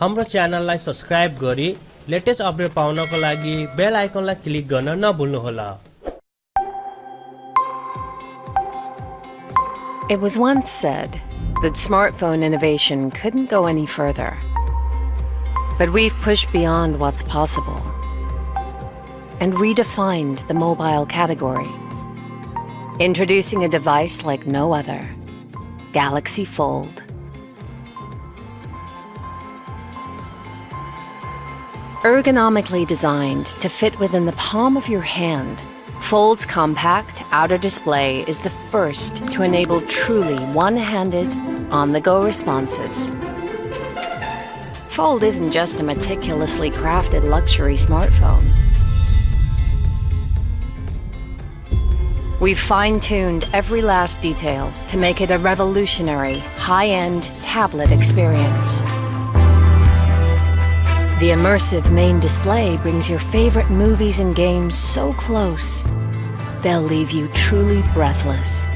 हाम्रो च्यानललाई सब्स्क्राइब गरी लेटेस्ट अपडेट पाउनको लागि बेल आइकनलाई क्लिक गर्न नभुल्नुहोला। It was once said that smartphone innovation couldn't go any further. But we've pushed beyond what's possible and redefined the mobile category, introducing a device like no other, Galaxy Fold. Ergonomically designed to fit within the palm of your hand, Fold's compact outer display is the first to enable truly one-handed, on-the-go responses. Fold isn't just a meticulously crafted luxury smartphone. We've fine-tuned every last detail to make it a revolutionary, high-end tablet experience. The immersive main display brings your favorite movies and games so close, they'll leave you truly breathless.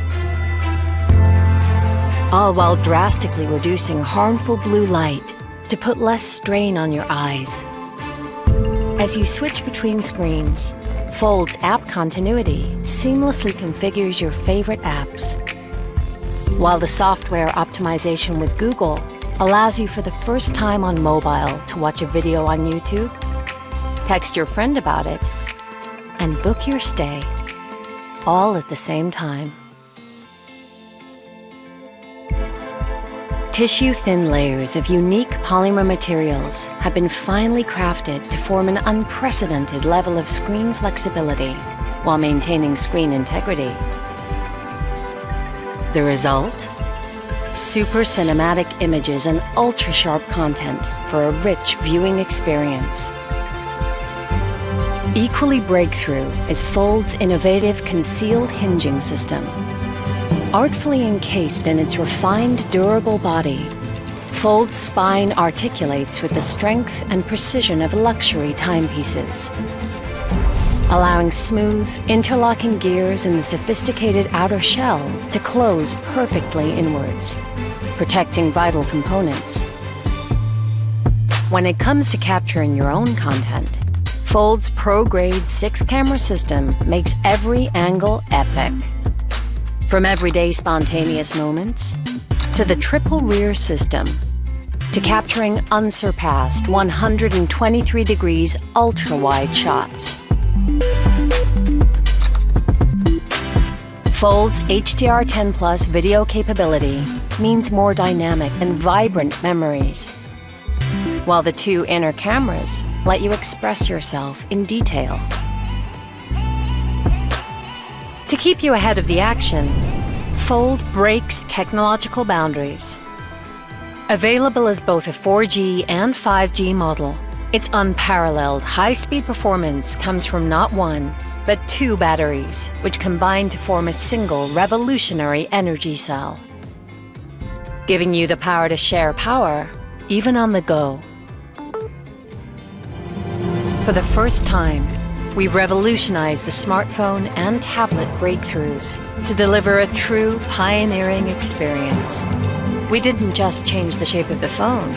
All while drastically reducing harmful blue light to put less strain on your eyes. As you switch between screens, Fold's app continuity seamlessly configures your favorite apps, while the software optimization with Google allows you for the first time on mobile to watch a video on YouTube, text your friend about it, and book your stay, all at the same time. Tissue-thin layers of unique polymer materials have been finely crafted to form an unprecedented level of screen flexibility while maintaining screen integrity. The result? Super cinematic images and ultra-sharp content for a rich viewing experience. Equally breakthrough is Fold's innovative concealed hinging system. Artfully encased in its refined, durable body, Fold's spine articulates with the strength and precision of luxury timepieces, allowing smooth, interlocking gears in the sophisticated outer shell to close perfectly inwards, protecting vital components. When it comes to capturing your own content, Fold's pro-grade 6-camera system makes every angle epic. From everyday spontaneous moments, to the triple rear system, to capturing unsurpassed 123 degrees ultra-wide shots. Fold's HDR10 Plus video capability means more dynamic and vibrant memories, while the two inner cameras let you express yourself in detail. To keep you ahead of the action, Fold breaks technological boundaries. Available as both a 4G and 5G model, its unparalleled high-speed performance comes from not one, but two batteries, which combine to form a single revolutionary energy cell, giving you the power to share power, even on the go. For the first time, we've revolutionized the smartphone and tablet breakthroughs to deliver a true pioneering experience. We didn't just change the shape of the phone,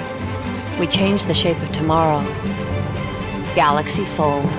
we changed the shape of tomorrow. Galaxy Fold.